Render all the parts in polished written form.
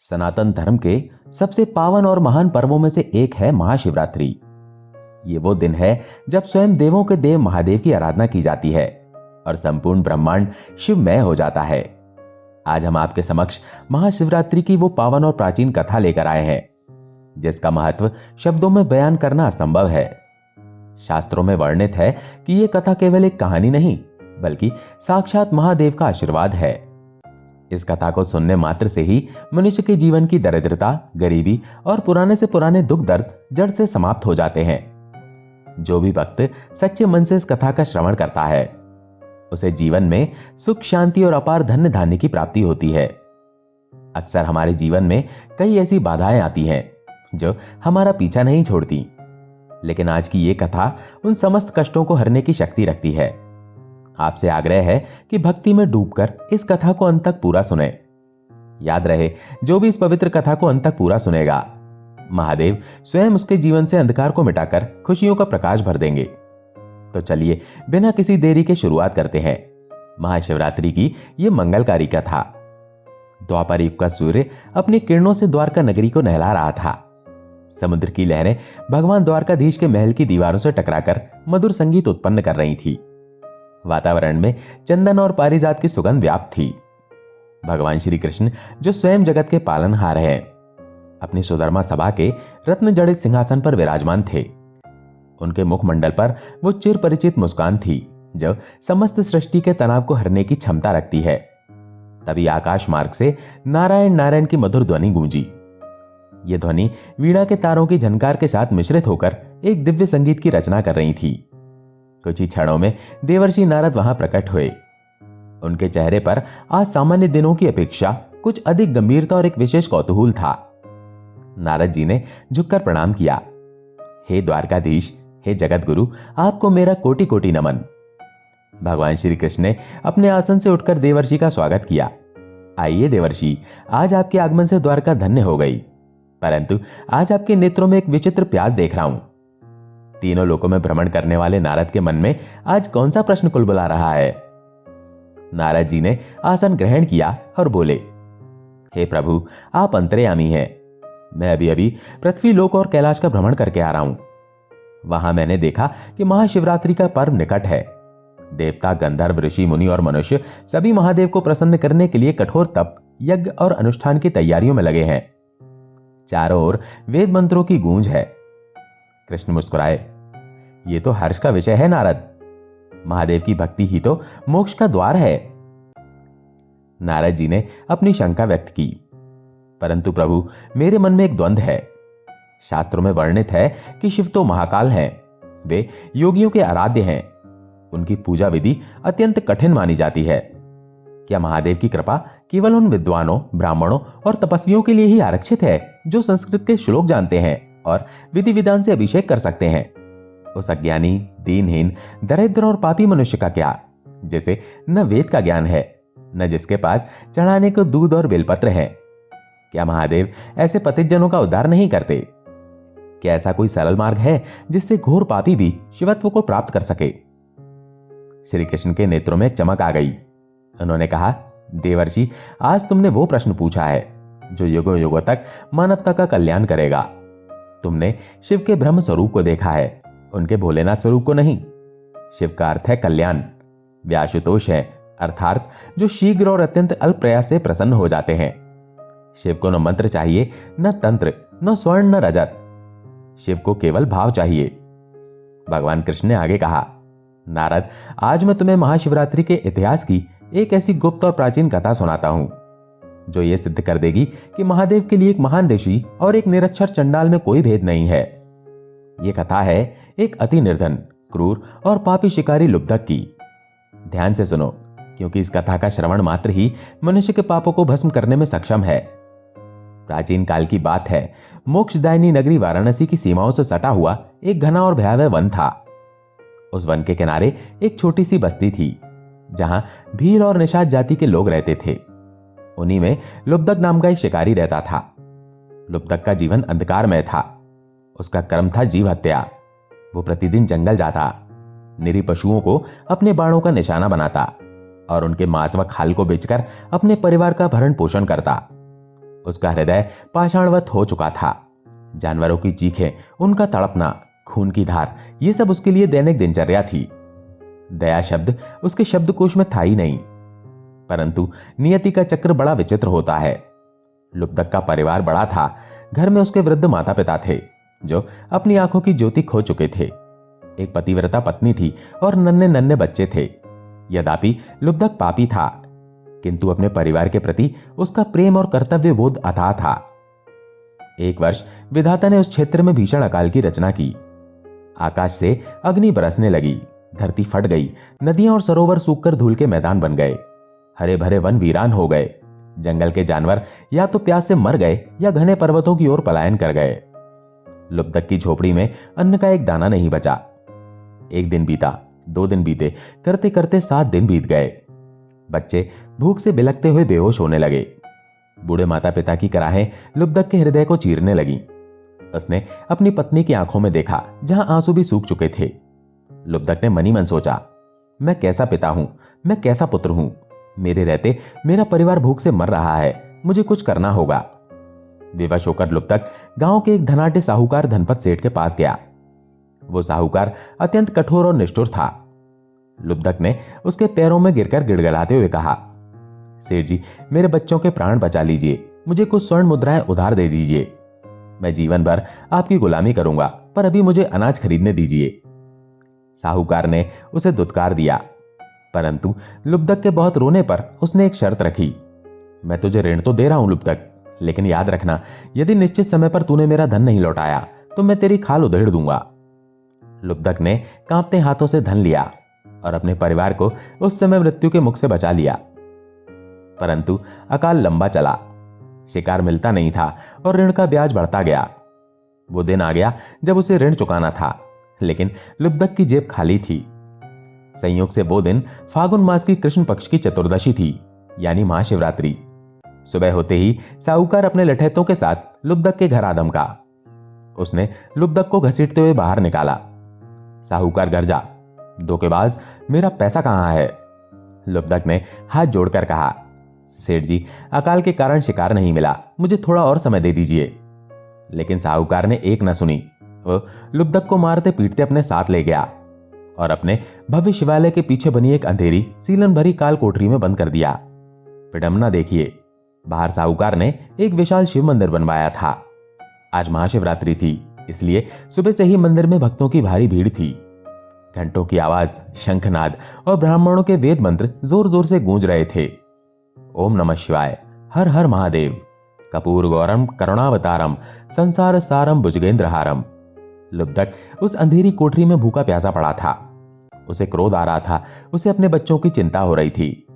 सनातन धर्म के सबसे पावन और महान पर्वों में से एक है महाशिवरात्रि। ये वो दिन है जब स्वयं देवों के देव महादेव की आराधना की जाती है और संपूर्ण ब्रह्मांड शिवमय हो जाता है। आज हम आपके समक्ष महाशिवरात्रि की वो पावन और प्राचीन कथा लेकर आए हैं जिसका महत्व शब्दों में बयान करना असंभव है। शास्त्रों में वर्णित है कि यह कथा केवल एक कहानी नहीं बल्कि साक्षात महादेव का आशीर्वाद है। इस कथा को सुनने मात्र से ही मनुष्य के जीवन की दरिद्रता, गरीबी और पुराने से पुराने दुख दर्द जड़ से समाप्त हो जाते हैं। जो भी भक्त सच्चे मन से इस कथा का श्रवण करता है उसे जीवन में सुख, शांति और अपार धन्य धान्य की प्राप्ति होती है। अक्सर हमारे जीवन में कई ऐसी बाधाएं आती हैं जो हमारा पीछा नहीं छोड़ती, लेकिन आज की ये कथा उन समस्त कष्टों को हरने की शक्ति रखती है। आपसे आग्रह है कि भक्ति में डूबकर इस कथा को अंत तक पूरा सुने। याद रहे, जो भी इस पवित्र कथा को अंत तक पूरा सुनेगा, महादेव स्वयं उसके जीवन से अंधकार को मिटाकर खुशियों का प्रकाश भर देंगे। तो चलिए बिना किसी देरी के शुरुआत करते हैं महाशिवरात्रि की ये मंगलकारी कथा। द्वापर युग का सूर्य अपनी किरणों से द्वारका नगरी को नहला रहा था। समुद्र की लहरें भगवान द्वारकाधीश के महल की दीवारों से टकराकर मधुर संगीत उत्पन्न कर रही थी। वातावरण में चंदन और पारिजात की सुगंध व्याप्त थी। भगवान श्री कृष्ण, जो स्वयं जगत के पालनहार हैं, अपनी सुधर्मा सभा के रत्न जड़ित सिंहासन पर विराजमान थे। उनके मुखमंडल पर वो चिर परिचित मुस्कान थी जो समस्त सृष्टि के तनाव को हरने की क्षमता रखती है। तभी आकाश मार्ग से नारायण नारायण की मधुर ध्वनि गूंजी। ये ध्वनि वीणा के तारों की झनकार के साथ मिश्रित होकर एक दिव्य संगीत की रचना कर रही थी। कुछ ही क्षणों में देवर्षि नारद वहां प्रकट हुए। उनके चेहरे पर आज सामान्य दिनों की अपेक्षा कुछ अधिक गंभीरता और एक विशेष कौतूहल था। नारद जी ने झुककर प्रणाम किया। हे द्वारकाधीश, हे जगत गुरु, आपको मेरा कोटि कोटि नमन। भगवान श्री कृष्ण ने अपने आसन से उठकर देवर्षि का स्वागत किया। आइए देवर्षि, आज आपके आगमन से द्वारका धन्य हो गई, परंतु आज आपके नेत्रों में एक विचित्र प्यास देख रहा हूं। तीनों लोकों में भ्रमण करने वाले नारद के मन में आज कौन सा प्रश्न कुलबुला रहा है? नारद जी ने आसन ग्रहण किया और बोले, हे प्रभु, आप अंतर्यामी हैं। मैं अभी अभी पृथ्वी लोक और कैलाश का भ्रमण करके आ रहा हूं। वहां मैंने देखा कि महाशिवरात्रि का पर्व निकट है। देवता, गंधर्व, ऋषि, मुनि और मनुष्य सभी महादेव को प्रसन्न करने के लिए कठोर तप, यज्ञ और अनुष्ठान की तैयारियों में लगे हैं। चारों ओर वेद मंत्रों की गूंज है। कृष्ण मुस्कुराए। ये तो हर्ष का विषय है नारद। महादेव की भक्ति ही तो मोक्ष का द्वार है। नारद जी ने अपनी शंका व्यक्त की, परंतु प्रभु, मेरे मन में एक द्वंद्व है। शास्त्रों में वर्णित है कि शिव तो महाकाल हैं, वे योगियों के आराध्य हैं। उनकी पूजा विधि अत्यंत कठिन मानी जाती है। क्या महादेव की कृपा केवल उन विद्वानों, ब्राह्मणों और तपस्वियों के लिए ही आरक्षित है जो संस्कृत के श्लोक जानते हैं और विधि विधान से अभिषेक कर सकते हैं? उस अज्ञानी, दीनहीन, दरिद्र और पापी मनुष्य का क्या, जिसे न वेद का ज्ञान है, न जिसके पास चढ़ाने को दूध और बेलपत्र है? क्या महादेव ऐसे पतित जनों का उद्धार नहीं करते? क्या ऐसा कोई सरल मार्ग है जिससे घोर पापी भी शिवत्व को प्राप्त कर सके? श्री कृष्ण के नेत्रों में एक चमक आ गई। उन्होंने कहा, देवर्षि, आज तुमने वो प्रश्न पूछा है जो युगों युगों तक मानवता का कल्याण करेगा। तुमने शिव के ब्रह्म स्वरूप को देखा है, उनके भोलेनाथ स्वरूप को नहीं। शिव का अर्थ है कल्याण। वे आशुतोष है, अर्थात जो शीघ्र और अत्यंत अल्प प्रयास से प्रसन्न हो जाते हैं। शिव को न मंत्र चाहिए, न तंत्र, न स्वर्ण, न रजत। शिव को केवल भाव चाहिए। भगवान कृष्ण ने आगे कहा, नारद, आज मैं तुम्हें महाशिवरात्रि के इतिहास की एक ऐसी गुप्त और प्राचीन कथा सुनाता हूं जो यह सिद्ध कर देगी कि महादेव के लिए एक महान ऋषि और एक निरक्षर चंडाल में कोई भेद नहीं है। यह कथा है एक अति निर्धन, क्रूर और पापी शिकारी लुब्धक की। ध्यान से सुनो, क्योंकि इस कथा का श्रवण मात्र ही मनुष्य के पापों को भस्म करने में सक्षम है। प्राचीन काल की बात है। मोक्षदायिनी नगरी वाराणसी की सीमाओं से सटा हुआ एक घना और भयावह वन था। उस वन के किनारे एक छोटी सी बस्ती थी जहां भील और निषाद जाति के लोग रहते थे। उन्हीं में लुब्धक नाम का एक शिकारी रहता था। लुब्धक का जीवन अंधकारमय था। उसका कर्म था जीव हत्या। वो प्रतिदिन जंगल जाता, निरीह पशुओं को अपने बाणों का निशाना बनाता और उनके मांस व खाल को बेचकर अपने परिवार का भरण पोषण करता। उसका हृदय पाषाणवत हो चुका था। जानवरों की चीखें, उनका तड़पना, खून की धार, ये सब उसके लिए दैनिक दिनचर्या थी। दया शब्द उसके शब्दकोश में था ही नहीं। परंतु नियति का चक्र बड़ा विचित्र होता है। लुब्धक का परिवार बड़ा था। घर में उसके वृद्ध माता पिता थे जो अपनी आंखों की ज्योति खो चुके थे। एक पतिव्रता पत्नी थी और नन्हे नन्हे बच्चे थे। यद्यपि लुब्धक पापी था, किंतु अपने परिवार के प्रति उसका प्रेम और कर्तव्य बोध अथाह था। एक वर्ष विधाता ने उस क्षेत्र में भीषण अकाल की रचना की। आकाश से अग्नि बरसने लगी, धरती फट गई, नदियां और सरोवर सूखकर धूल के मैदान बन गए, हरे भरे वन वीरान हो गए, जंगल के जानवर या तो प्यास से मर गए या घने पर्वतों की ओर पलायन कर गए। लुब्धक की झोपड़ी में अन्न का एक दाना नहीं बचा। एक दिन बीता, 2 दिन बीते, करते करते 7 दिन बीत गए। बच्चे भूख से बिलखते हुए बेहोश होने लगे। बूढ़े माता पिता की कराहें लुब्धक के हृदय को चीरने लगी। उसने अपनी पत्नी की आंखों में देखा जहां आंसू भी सूख चुके थे। लुब्धक ने मनी मन सोचा, मैं कैसा पिता हूं, मैं कैसा पुत्र हूं। मेरे रहते मेरा परिवार भूख से मर रहा है, मुझे कुछ करना होगा। विवश होकर लुब्धक गांव के एक धनाढ्य साहूकार धनपत सेठ के पास गया। वो साहूकार अत्यंत कठोर और निष्ठुर था। लुब्धक ने उसके पैरों में गिरकर गिड़गिड़ाते हुए कहा, सेठ जी, मेरे बच्चों के प्राण बचा लीजिए, मुझे कुछ स्वर्ण मुद्राएं उधार दे दीजिए। मैं जीवन भर आपकी गुलामी करूंगा, पर अभी मुझे अनाज खरीदने दीजिए। साहूकार ने उसे दुत्कार दिया, परंतु लुब्धक के बहुत रोने पर उसने एक शर्त रखी, मैं तुझे ऋण तो दे रहा हूं लुब्धक, लेकिन याद रखना, यदि निश्चित समय पर तूने मेरा धन नहीं लौटाया तो मैं तेरी खाल उधेड़ दूंगा। लुब्धक ने कांपते हाथों से धन लिया और अपने परिवार को उस समय मृत्यु के मुख से बचा लिया। परंतु अकाल लंबा चला, शिकार मिलता नहीं था और ऋण का ब्याज बढ़ता गया। वो दिन आ गया जब उसे ऋण चुकाना था, लेकिन लुब्धक की जेब खाली थी। संयोग से वो दिन फागुन मास की कृष्ण पक्ष की चतुर्दशी थी, यानी महाशिवरात्रि। सुबह होते ही साहूकार अपने लठैतों के साथ लुब्धक के घर आ धमका। उसने लुब्धक को घसीटते हुए बाहर निकाला। साहूकार गरजा, धोखेबाज, मेरा पैसा कहां है? लुब्धक ने हाथ जोड़कर कहा, सेठ जी, अकाल के कारण शिकार नहीं मिला, मुझे थोड़ा और समय दे दीजिए। लेकिन साहूकार ने एक न सुनी। वो लुब्धक को मारते पीटते अपने साथ ले गया और अपने भव्य शिवालय के पीछे बनी एक अंधेरी सीलन भरी काल कोठरी में बंद कर दिया। विडंबना देखिए, बाहर साहूकार ने एक विशाल शिव मंदिर बनवाया था। आज महाशिवरात्रि थी, इसलिए सुबह से ही मंदिर में भक्तों की भारी भीड़ थी। घंटों की आवाज, शंखनाद और ब्राह्मणों के वेद मंत्र जोर जोर से गूंज रहे थे। ओम नमः शिवाय, हर हर महादेव, कपूर गौरम करुणावतारम, संसार सारम भुजगेंद्रहारम। लुब्धक उस अंधेरी कोठरी में भूखा प्यासा पड़ा था। उसे क्रोध आ रहा था, उसे अपने बच्चों की चिंता हो रही थी,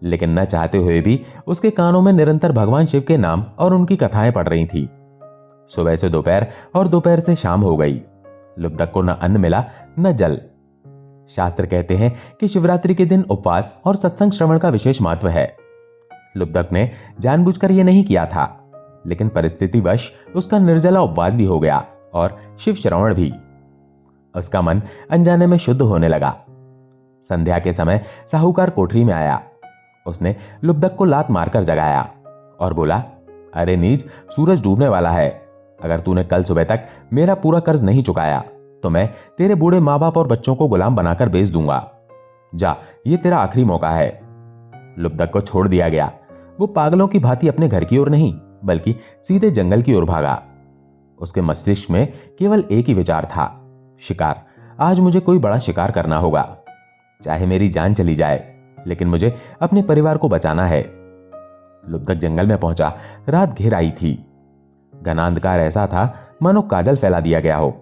लेकिन न चाहते हुए भी उसके कानों में निरंतर भगवान शिव के नाम और उनकी कथाएं पड़ रही थी। सुबह से दोपहर और दोपहर से शाम हो गई। लुब्धक को न अन्न मिला न जल। शास्त्र कहते हैं कि शिवरात्रि के दिन उपवास और सत्संग श्रवण का विशेष महत्व है। लुब्धक ने जानबूझकर यह नहीं किया था, लेकिन परिस्थितिवश उसका निर्जला उपवास भी हो गया और शिव श्रवण भी। उसका मन अनजाने में शुद्ध होने लगा। संध्या के समय साहूकार कोठरी में आया। उसने लुब्धक को लात मारकर जगाया और बोला, अरे नीच, सूरज डूबने वाला है। अगर तूने कल सुबह तक मेरा पूरा कर्ज नहीं चुकाया तो मैं तेरे बूढ़े माँ बाप और बच्चों को गुलाम बनाकर बेच दूंगा। जा, ये तेरा आखिरी मौका है। लुब्धक को छोड़ दिया गया। वो पागलों की भांति अपने घर की ओर नहीं, बल्कि सीधे जंगल की ओर भागा। उसके मस्तिष्क में केवल एक ही विचार था, शिकार। आज मुझे कोई बड़ा शिकार करना होगा, चाहे मेरी जान चली जाए, लेकिन मुझे अपने परिवार को बचाना है। लुब्धक जंगल में पहुंचा। रात घेर आई थी। घना अंधकार ऐसा था मानो काजल फैला दिया गया हो।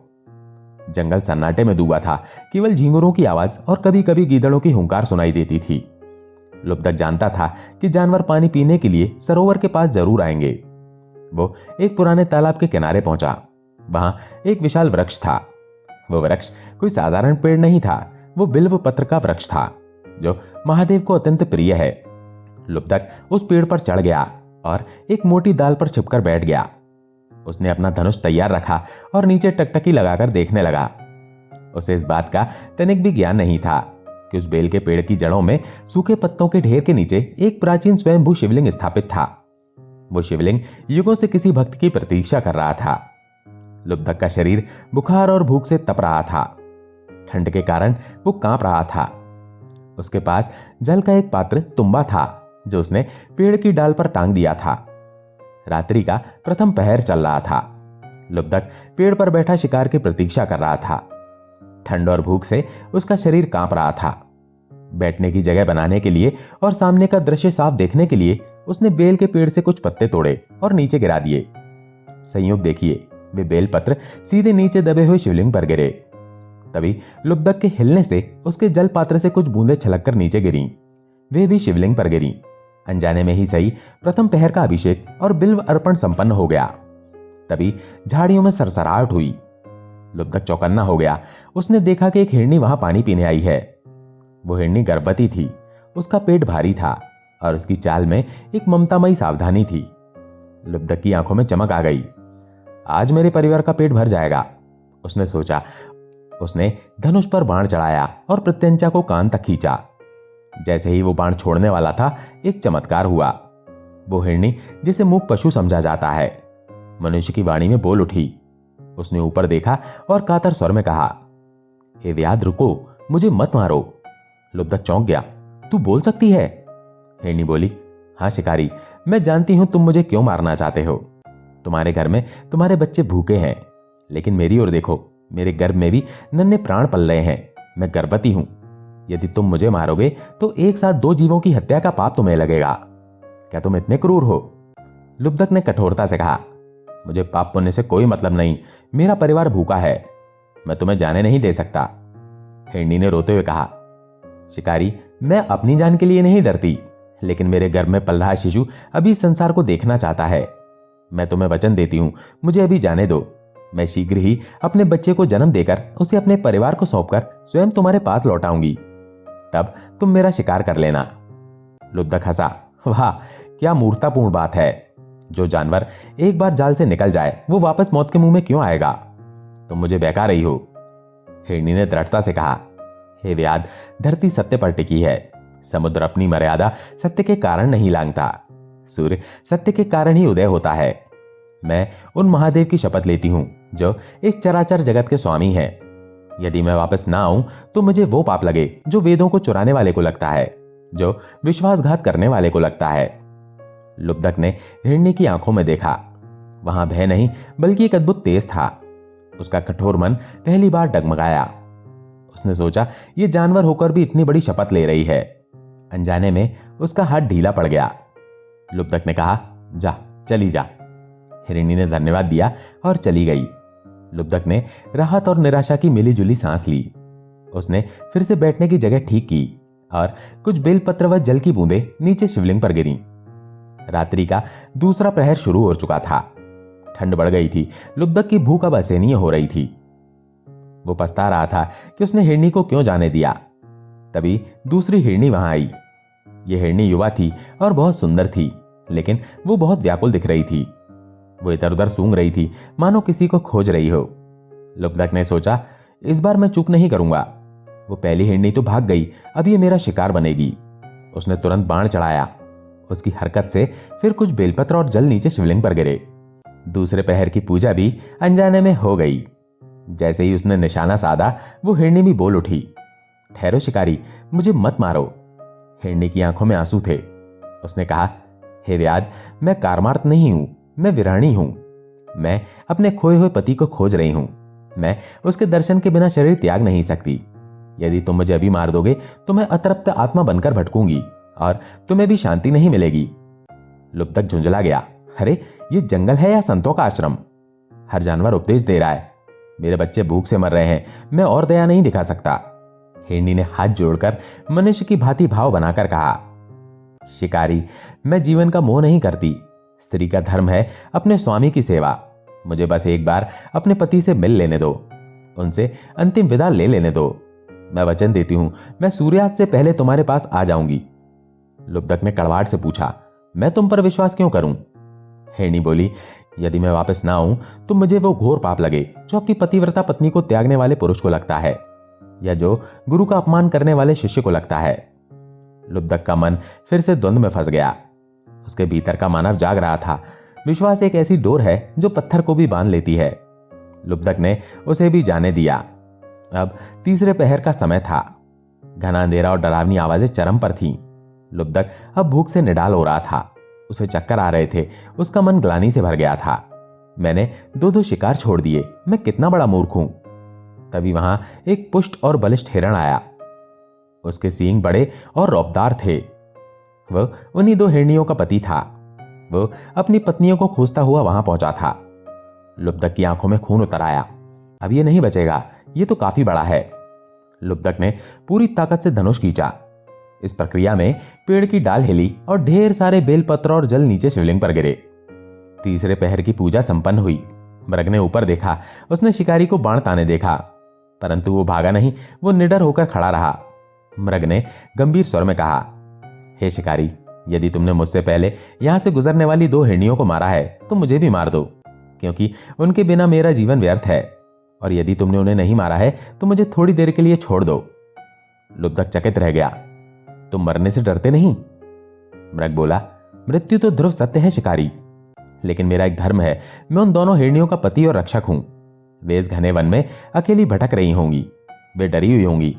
जंगल सन्नाटे में डूबा था। केवल झींगुरों की आवाज और कभी कभी गीदड़ों की हुंकार सुनाई देती थी। लुब्धक जानता था कि जानवर पानी पीने के लिए सरोवर के पास जरूर आएंगे। वो एक पुराने तालाब के किनारे पहुंचा। वहां एक विशाल वृक्ष था। वो वृक्ष कोई साधारण पेड़ नहीं था, वो बिल्व पत्र का वृक्ष था जो महादेव को अत्यंत प्रिय है। लुब्धक उस पेड़ पर चढ़ गया और एक मोटी दाल पर छिपकर बैठ गया। उसने अपना धनुष तैयार रखा और नीचे टकटकी लगाकर देखने लगा। उसे इस बात का तनिक भी ज्ञान नहीं था कि उस बेल के पेड़ की जड़ों में सूखे पत्तों के ढेर के नीचे एक प्राचीन स्वयंभू शिवलिंग स्थापित था। वो शिवलिंग युगों से किसी भक्त की प्रतीक्षा कर रहा था। लुब्धक का शरीर बुखार और भूख से तप रहा था। ठंड के कारण वो कांप रहा था। उसके पास जल का एक पात्र तुम्बा था जो उसने पेड़ की डाल पर टांग दिया था। रात्रि का प्रथम पहर चल रहा था। लुब्धक पेड़ पर बैठा शिकार की प्रतीक्षा कर रहा था। ठंड और भूख से उसका शरीर कांप रहा था। बैठने की जगह बनाने के लिए और सामने का दृश्य साफ देखने के लिए उसने बेल के पेड़ से कुछ पत्ते तोड़े और नीचे गिरा दिए। संयोग देखिए, वे बेलपत्र सीधे नीचे दबे हुए शिवलिंग पर गिरे। तभी लुब्धक के हिलने से उसके जल पात्र से कुछ बूंदें छलककर नीचे गिरीं। वे भी शिवलिंग पर गिरीं। अनजाने में ही सही, प्रथम पहर का अभिषेक और बिल्व अर्पण संपन्न हो गया। तभी झाड़ियों में सरसराहट हुई। लुब्धक चौकन्ना हो गया। उसने देखा कि एक हिरनी वहां पानी पीने आई है। वो हिरनी गर्भवती थी। उसका पेट भारी था और उसकी चाल में एक ममतामयी सावधानी थी। लुब्धक की आंखों में चमक आ गई। आज मेरे परिवार का पेट भर जाएगा, उसने सोचा। उसने धनुष पर बाण चढ़ाया और प्रत्यंचा को कान तक खींचा। जैसे ही वो बाण छोड़ने वाला था, एक चमत्कार हुआ। वो हिरनी, जिसे मूक पशु समझा जाता है, मनुष्य की वाणी में बोल उठी। उसने ऊपर देखा और कातर स्वर में कहा, हे व्याध, रुको, मुझे मत मारो। लुब्धक चौंक गया। तू बोल सकती है? हिरनी बोली, हाँ शिकारी, मैं जानती हूं तुम मुझे क्यों मारना चाहते हो। तुम्हारे घर में तुम्हारे बच्चे भूखे हैं, लेकिन मेरी ओर देखो, मेरे गर्भ में भी नन्हे प्राण पल रहे हैं। मैं गर्भवती हूं। यदि तुम मुझे मारोगे तो एक साथ दो जीवों की हत्या का पाप तुम्हें लगेगा। क्या तुम इतने क्रूर हो? लुब्धक ने कठोरता से कहा, मुझे पाप पुण्य से कोई मतलब नहीं। मेरा परिवार भूखा है, मैं तुम्हें जाने नहीं दे सकता। हिरनी ने रोते हुए कहा, शिकारी, मैं अपनी जान के लिए नहीं डरती, लेकिन मेरे गर्भ में पल रहा शिशु अभी संसार को देखना चाहता है। मैं तुम्हें वचन देती हूं, मुझे अभी जाने दो। मैं शीघ्र ही अपने बच्चे को जन्म देकर उसे अपने परिवार को सौंपकर स्वयं तुम्हारे पास लौटाऊंगी। तब तुम मेरा शिकार कर लेना। लुब्धक हंसा। वाह, क्या मूर्खतापूर्ण बात है। जो जानवर एक बार जाल से निकल जाए वो वापस मौत के मुंह में क्यों आएगा? तुम मुझे बहका रही हो। हिरनी ने दृढ़ता से कहा, हे व्याध, धरती सत्य पर टिकी है। समुद्र अपनी मर्यादा सत्य के कारण नहीं लांघता। सूर्य सत्य के कारण ही उदय होता है। मैं उन महादेव की शपथ लेती हूं जो इस चराचर जगत के स्वामी हैं। यदि मैं वापस ना आऊं तो मुझे वो पाप लगे जो वेदों को चुराने वाले को लगता है, जो विश्वासघात करने वाले को लगता है। लुब्धक ने हिरनी की आंखों में देखा। वहां भय नहीं बल्कि एक अद्भुत तेज था। उसका कठोर मन पहली बार डगमगाया। उसने सोचा, ये जानवर होकर भी इतनी बड़ी शपथ ले रही है। अनजाने में उसका हाथ ढीला पड़ गया। लुब्धक ने कहा, जा, चली जा। हिरनी ने धन्यवाद दिया और चली गई। लुब्धक ने राहत और निराशा की मिलीजुली सांस ली। उसने फिर से बैठने की जगह ठीक की और कुछ बेलपत्र व जल की बूंदें नीचे शिवलिंग पर गिरीं। रात्रि का दूसरा प्रहर शुरू हो चुका था। ठंड बढ़ गई थी। लुब्धक की भूख अब असहनीय हो रही थी। वो पछता रहा था कि उसने हिरनी को क्यों जाने दिया। तभी दूसरी हिरनी वहां आई। यह हिरनी युवा थी और बहुत सुंदर थी, लेकिन वो बहुत व्याकुल दिख रही थी। वो इधर उधर सूंघ रही थी, मानो किसी को खोज रही हो। लुब्धक ने सोचा, इस बार मैं चूक नहीं करूंगा। वो पहली हिरनी तो भाग गई, अब ये मेरा शिकार बनेगी। उसने तुरंत बाण चढ़ाया। उसकी हरकत से फिर कुछ बेलपत्र और जल नीचे शिवलिंग पर गिरे। दूसरे पहर की पूजा भी अनजाने में हो गई। जैसे ही उसने निशाना साधा, वो हिरनी भी बोल उठी, ठहरो शिकारी, मुझे मत मारो। हिरनी की आंखों में आंसू थे। उसने कहा, हे व्याध, मैं कारमार्थ नहीं हूं, मैं विराणी हूं। मैं अपने खोए हुए पति को खोज रही हूं। मैं उसके दर्शन के बिना शरीर त्याग नहीं सकती। यदि तुम मुझे अभी मार दोगे तो मैं अतृप्त आत्मा बनकर भटकूंगी और तुम्हें भी शांति नहीं मिलेगी। लुब्धक झुंझला गया। अरे, ये जंगल है या संतों का आश्रम? हर जानवर उपदेश दे रहा है। मेरे बच्चे भूख से मर रहे हैं, मैं और दया नहीं दिखा सकता। हिरनी ने हाथ जोड़कर मनुष्य की भांति भाव बनाकर कहा, शिकारी, मैं जीवन का मोह नहीं करती। स्त्री का धर्म है अपने स्वामी की सेवा। मुझे बस एक बार अपने पति से मिल लेने दो, उनसे अंतिम विदा ले लेने दो। मैं वचन देती हूं, मैं सूर्यास्त से पहले तुम्हारे पास आ जाऊंगी। लुब्धक ने कड़वाहट से पूछा, मैं तुम पर विश्वास क्यों करूं? हिरनी बोली, यदि मैं वापस ना आऊं तो मुझे वो घोर पाप लगे जो अपनी पतिव्रता पत्नी को त्यागने वाले पुरुष को लगता है, या जो गुरु का अपमान करने वाले शिष्य को लगता है। लुब्धक का मन फिर से द्वंद्व में फंस गया। उसके भीतर का मानव जाग रहा था। विश्वास एक ऐसी डोर है जो पत्थर को भी बांध लेती है। लुब्धक ने उसे भी जाने दिया। अब तीसरे पहर का समय था। घना अंधेरा और डरावनी आवाजें चरम पर थीं। लुब्धक अब भूख से निडाल हो रहा था। उसे चक्कर आ रहे थे। उसका मन ग्लानि से भर गया था। मैंने 2-2 शिकार छोड़ दिए। मैं कितना बड़ा मूर्ख हूं। तभी वहां एक पुष्ट और बलिष्ठ हिरण आया। उसके सींग बड़े और रौबदार थे। वह उन्हीं 2 हिरनियों का पति था। वो अपनी पत्नियों को खोजता हुआ वहां पहुंचा था। लुब्धक की आंखों में खून उतर आया। अब ये नहीं बचेगा, ये तो काफी बड़ा है। लुब्धक ने पूरी ताकत से धनुष खींचा। इस प्रक्रिया में पेड़ की डाल हिली और ढेर सारे बेलपत्र और जल नीचे शिवलिंग पर गिरे। तीसरे पहर की पूजा संपन्न हुई। मृग ने ऊपर देखा। उसने शिकारी को बाण ताने देखा, परंतु वो भागा नहीं। वो निडर होकर खड़ा रहा। मृग ने गंभीर स्वर में कहा, हे शिकारी, यदि तुमने मुझसे पहले यहां से गुजरने वाली 2 हिरनियों को मारा है तो मुझे भी मार दो, क्योंकि उनके बिना मेरा जीवन व्यर्थ है। और यदि तुमने उन्हें नहीं मारा है तो मुझे थोड़ी देर के लिए छोड़ दो। लुब्धक चकित रह गया। तुम मरने से डरते नहीं? मृग बोला, मृत्यु तो ध्रुव सत्य है शिकारी, लेकिन मेरा एक धर्म है। मैं उन दोनों हिरनियों का पति और रक्षक हूं। वे इस घने वन में अकेली भटक रही होंगी। वे डरी हुई होंगी।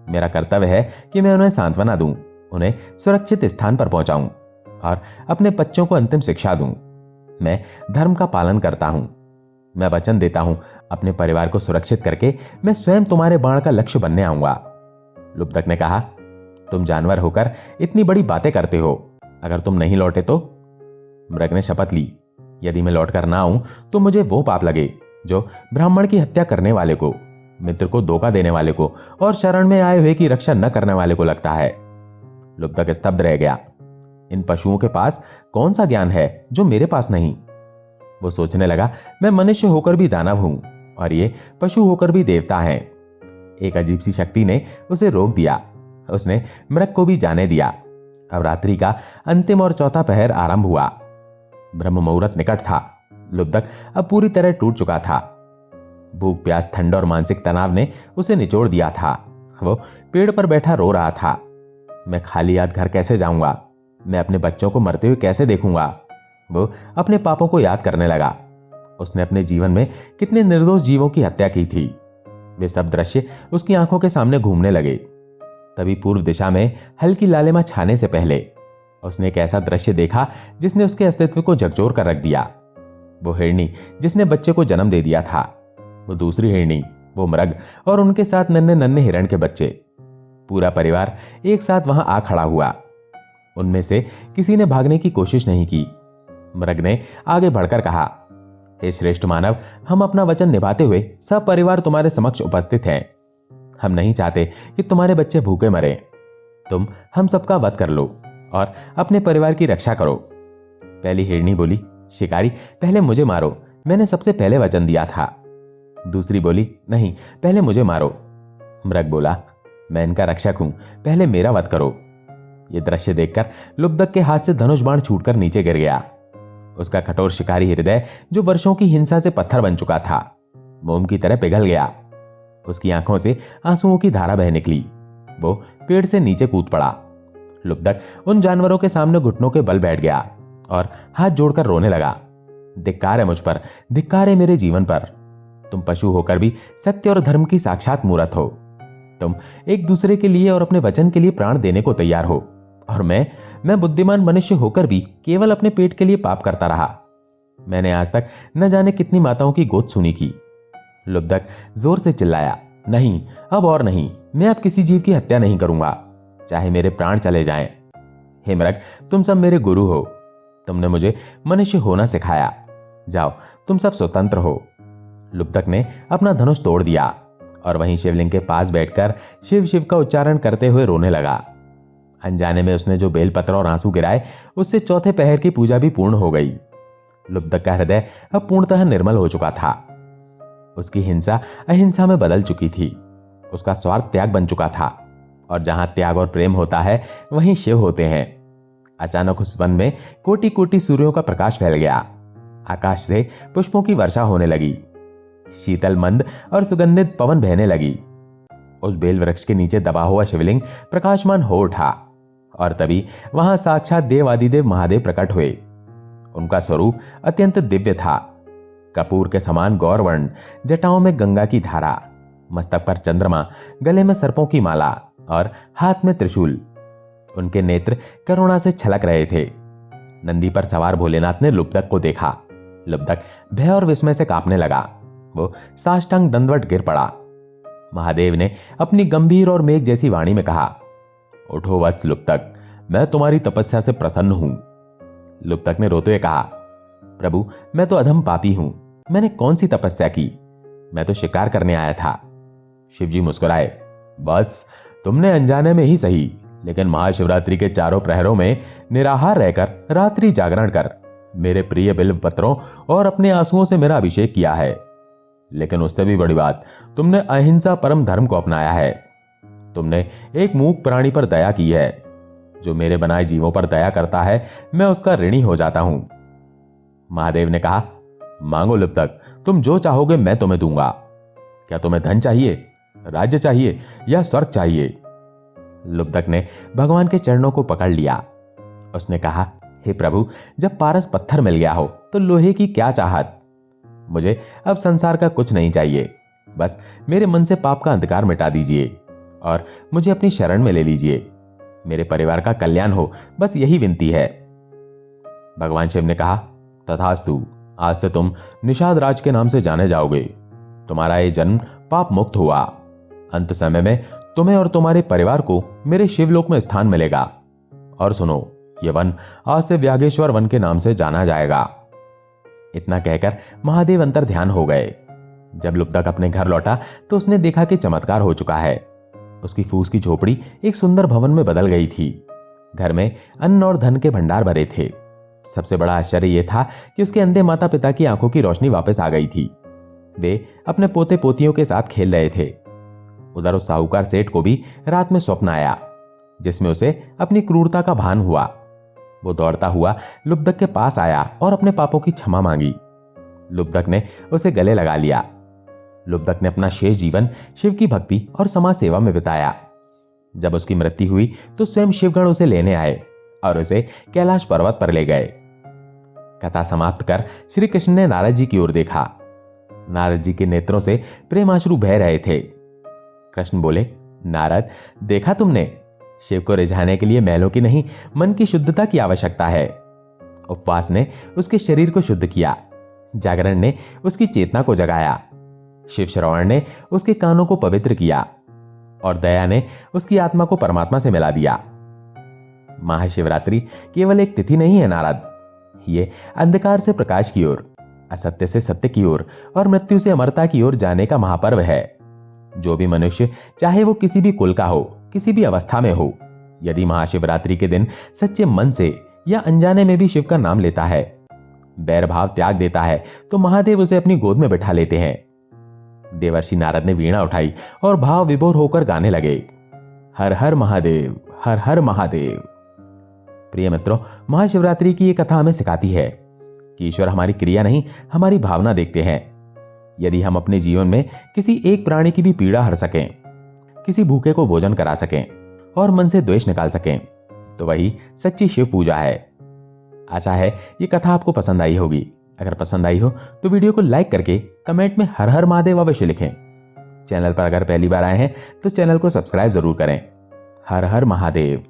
मेरा कर्तव्य है कि मैं उन्हें सांत्वना दूं, उन्हें सुरक्षित स्थान पर पहुंचाऊं और अपने बच्चों को अंतिम शिक्षा दूं। मैं धर्म का पालन करता हूं। मैं वचन देता हूं, अपने परिवार को सुरक्षित करके मैं स्वयं तुम्हारे बाण का लक्ष्य बनने आऊंगा। लुब्धक ने कहा, तुम जानवर होकर इतनी बड़ी बातें करते हो। अगर तुम नहीं लौटे तो? मृग ने शपथ ली, यदि मैं लौट कर ना आऊं तो मुझे वो पाप लगे जो ब्राह्मण की हत्या करने वाले को, मित्र को धोखा देने वाले को और शरण में आए हुए की रक्षा न करने वाले को लगता है। लुब्धक स्तब्ध रह गया। इन पशुओं के पास कौन सा ज्ञान है जो मेरे पास नहीं? वो सोचने लगा, मैं मनुष्य होकर भी दानव हूं और ये पशु होकर भी देवता हैं। एक अजीब सी शक्ति ने उसे रोक दिया। उसने मृग को भी जाने दिया। अब रात्रि का अंतिम और चौथा पहर आरंभ हुआ। ब्रह्म मुहूर्त निकट था। लुब्धक अब पूरी तरह टूट चुका था। भूख, प्यास, ठंड और मानसिक तनाव ने उसे निचोड़ दिया था। वो पेड़ पर बैठा रो रहा था। मैं खाली हाथ घर कैसे जाऊंगा? मैं अपने बच्चों को मरते हुए कैसे देखूंगा? वो अपने पापों को याद करने लगा। उसने अपने जीवन में कितने निर्दोष जीवों की हत्या की थी। वे सब दृश्य उसकी आंखों के सामने घूमने लगे। तभी पूर्व दिशा में हल्की लालिमा छाने से पहले उसने एक ऐसा दृश्य देखा जिसने उसके अस्तित्व को झकझोर कर रख दिया। वो हिरनी जिसने बच्चे को जन्म दे दिया था, वो दूसरी हिरनी, वो मृग और उनके साथ नन्हे नन्हे हिरण के बच्चे। पूरा परिवार एक साथ वहां आ खड़ा हुआ। उनमें से किसी ने भागने की कोशिश नहीं की। मृग ने आगे बढ़कर कहा, हे श्रेष्ठ मानव, हम अपना वचन निभाते हुए सब परिवार तुम्हारे समक्ष उपस्थित हैं। हम नहीं चाहते कि तुम्हारे बच्चे भूखे मरें। तुम हम सबका वध कर लो और अपने परिवार की रक्षा करो। पहली हिरनी बोली, शिकारी, पहले मुझे मारो, मैंने सबसे पहले वचन दिया था। दूसरी बोली, नहीं, पहले मुझे मारो। मृग बोला, मैं इनका रक्षक हूं, पहले मेरा वध करो। यह दृश्य देखकर लुब्धक के हाथ से धनुष बाण छूटकर नीचे गिर गया। उसका कठोर शिकारी हृदय, जो वर्षों की हिंसा से पत्थर बन चुका था, मोम की तरह पिघल गया। उसकी आंखों से आंसुओं की धारा बह निकली। वो पेड़ से नीचे कूद पड़ा। लुब्धक उन जानवरों के सामने घुटनों के बल बैठ गया और हाथ जोड़कर रोने लगा। धिक्कार है मुझ पर, धिक्कार है मेरे जीवन पर। तुम पशु होकर भी सत्य और धर्म की साक्षात मूरत हो। तुम एक दूसरे के लिए और अपने वचन के लिए प्राण देने को तैयार हो, और मैं बुद्धिमान मनुष्य होकर भी केवल अपने पेट के लिए पाप करता रहा। मैंने आज तक न जाने कितनी माताओं की गोद सुनी की। लुब्धक जोर से चिल्लाया, नहीं, अब और नहीं, मैं अब किसी जीव की हत्या नहीं करूंगा, चाहे मेरे प्राण चले जाएं। हे मृग, तुम सब मेरे गुरु हो। तुमने मुझे मनुष्य होना सिखाया। जाओ, तुम सब स्वतंत्र हो। लुब्धक ने अपना धनुष तोड़ दिया और वहीं शिवलिंग के पास बैठकर शिव शिव का उच्चारण करते हुए रोने लगा। अनजाने में उसने जो बेलपत्र और आंसू गिराए, उससे चौथे पहर की पूजा भी पूर्ण हो गई। लुब्धक का हृदय अब पूर्णतः निर्मल हो चुका था। उसकी हिंसा अहिंसा में बदल चुकी थी। उसका स्वार्थ त्याग बन चुका था, और जहां त्याग और प्रेम होता है वहीं शिव होते हैं। अचानक उस वन में कोटि कोटि सूर्यों का प्रकाश फैल गया। आकाश से पुष्पों की वर्षा होने लगी। शीतल मंद और सुगंधित पवन बहने लगी। उस बेल वृक्ष के नीचे दबा हुआ शिवलिंग प्रकाशमान हो उठा। और तभी वहां साक्षात देवादिदेव महादेव प्रकट हुए। उनका स्वरूप अत्यंत दिव्य था। कपूर के समान गौरवर्ण, जटाओं में गंगा की धारा, मस्तक पर चंद्रमा, गले में सर्पों की माला और हाथ में त्रिशूल। उनके नेत्र करुणा से छलक रहे थे। नंदी पर सवार भोलेनाथ ने लुब्धक को देखा। लुब्धक भय और विस्मय से कांपने लगा। वो साष्टांग दंडवत गिर पड़ा। महादेव ने अपनी गंभीर और मेघ जैसी वाणी में कहा, उठो वत्स लुब्धक, मैं तुम्हारी तपस्या से प्रसन्न हूं। लुब्धक ने रोते हुए कहा, प्रभु मैं तो अधम पापी हूं, मैंने कौन सी तपस्या की, मैं तो शिकार करने आया था। शिवजी मुस्कुराए, वत्स तुमने अनजाने में ही सही, लेकिन महाशिवरात्रि के चारों प्रहरों में निराहार रहकर रात्रि जागरण कर मेरे प्रिय बिल्व पत्रों और अपने आंसुओं से मेरा अभिषेक किया है। लेकिन उससे भी बड़ी बात, तुमने अहिंसा परम धर्म को अपनाया है। तुमने एक मूक प्राणी पर दया की है। जो मेरे बनाए जीवों पर दया करता है, मैं उसका ऋणी हो जाता हूं। महादेव ने कहा, मांगो लुब्धक, तुम जो चाहोगे मैं तुम्हें दूंगा। क्या तुम्हें धन चाहिए, राज्य चाहिए या स्वर्ग चाहिए? लुब्धक ने भगवान के चरणों को पकड़ लिया। उसने कहा, हे प्रभु, जब पारस पत्थर मिल गया हो तो लोहे की क्या चाहत। मुझे अब संसार का कुछ नहीं चाहिए, बस मेरे मन से पाप का अंधकार मिटा दीजिए और मुझे अपनी शरण में ले लीजिए। मेरे परिवार का कल्याण हो, बस यही विनती है। भगवान शिव ने कहा, तथास्तु, आज से तुम निषाद राज के नाम से जाने जाओगे। तुम्हारा ये जन्म पाप मुक्त हुआ। अंत समय में तुम्हें और तुम्हारे परिवार को मेरे शिवलोक में स्थान मिलेगा। और सुनो, ये वन आज से व्यागेश्वर वन के नाम से जाना जाएगा। इतना कहकर महादेव अंतर ध्यान हो गए। जब लुब्धक अपने घर लौटा तो उसने देखा कि चमत्कार हो चुका है। उसकी फूस की झोपड़ी एक सुंदर भवन में बदल गई थी। घर में अन्न और धन के भंडार भरे थे। सबसे बड़ा आश्चर्य यह था कि उसके अंधे माता पिता की आंखों की रोशनी वापस आ गई थी। वे अपने पोते पोतियों के साथ खेल रहे थे। उधर उस साहूकार सेठ को भी रात में स्वप्न आया, जिसमें उसे अपनी क्रूरता का भान हुआ। वो दौड़ता हुआ लुब्धक के पास आया और अपने पापों की क्षमा मांगी। लुब्धक ने उसे गले लगा लिया। लुब्धक ने अपना शेष जीवन शिव की भक्ति और समाज सेवा में बिताया। जब उसकी मृत्यु हुई तो स्वयं शिवगण उसे लेने आए और उसे कैलाश पर्वत पर ले गए। कथा समाप्त कर श्री कृष्ण ने नारद जी की ओर देखा। नारद जी के नेत्रों से प्रेमाश्रु बह रहे थे। कृष्ण बोले, नारद, देखा तुमने, शिव को रिझाने के लिए महलों की नहीं, मन की शुद्धता की आवश्यकता है। उपवास ने उसके शरीर को शुद्ध किया, जागरण ने उसकी चेतना को जगाया, शिव श्रवण ने उसके कानों को पवित्र किया और दया ने उसकी आत्मा को परमात्मा से मिला दिया। महाशिवरात्रि केवल एक तिथि नहीं है नारद, ये अंधकार से प्रकाश की ओर, असत्य से सत्य की ओर और मृत्यु से अमरता की ओर जाने का महापर्व है। जो भी मनुष्य, चाहे वो किसी भी कुल का हो, किसी भी अवस्था में हो, यदि महाशिवरात्रि के दिन सच्चे मन से या अनजाने में भी शिव का नाम लेता है, बैर भाव त्याग देता है, तो महादेव उसे अपनी गोद में बैठा लेते हैं। देवर्षि नारद ने वीणा उठाई और भाव विभोर होकर गाने लगे, हर हर महादेव, हर हर महादेव। प्रिय मित्रों, महाशिवरात्रि की ये कथा हमें सिखाती है कि ईश्वर हमारी क्रिया नहीं, हमारी भावना देखते हैं। यदि हम अपने जीवन में किसी एक प्राणी की भी पीड़ा हर सकें, किसी भूखे को भोजन करा सकें और मन से द्वेष निकाल सकें, तो वही सच्ची शिव पूजा है। आशा है ये कथा आपको पसंद आई होगी। अगर पसंद आई हो तो वीडियो को लाइक करके कमेंट में हर हर महादेव अवश्य लिखें। चैनल पर अगर पहली बार आए हैं तो चैनल को सब्सक्राइब जरूर करें। हर हर महादेव।